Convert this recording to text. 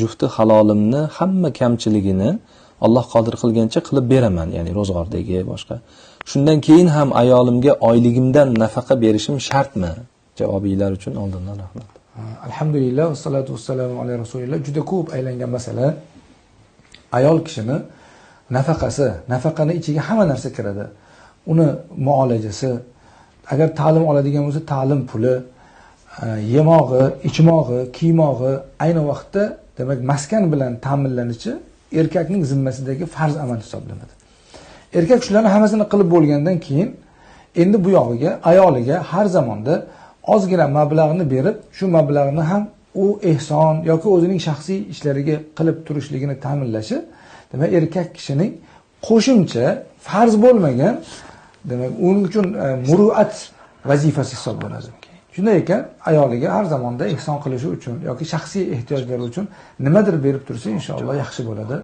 jufti halolimni hamma kamchiligini Alloh qodir qilgancha qilib beraman, ya'ni ro'zg'ordagi boshqa. Shundan keyin ham ayolimga oyligimdan nafaqa berishim shartmi? Javobinglar uchun oldindan rahmat. Alhamdulillah, vassalatu vassalamu ala rasulillah. Juda ko'p aylangan masala. Ayol kishini nafaqani ichiga hamma narsa kiradi. Uni muolajasi, agar ta'lim oladigan bo'lsa, ta'lim puli, yemog'i, ichmog'i, kiymog'i, ayni vaqtda demak maskan bilan ta'minlanishi erkakning zimmasidagi farz amal hisoblanadi. Erkak shularni hammasini qilib bo'lgandan keyin endi bu yog'iga ayoliga har zamonda ozgina mablag'ni berib, shu mablag'ni ham u ehson yoki o'zining shaxsiy ishlariga qilib turishligini ta'minlashi, demak erkak kishining qo'shimcha farz bo'lmagan, demak uning uchun muruat vazifasi hisoblanadi. Shunday ekan, ayoliga har zamonda ehson qilishi uchun yoki shaxsiy ehtiyojlari uchun nimadir berib tursa, inshaalloh yaxshi bo'ladi.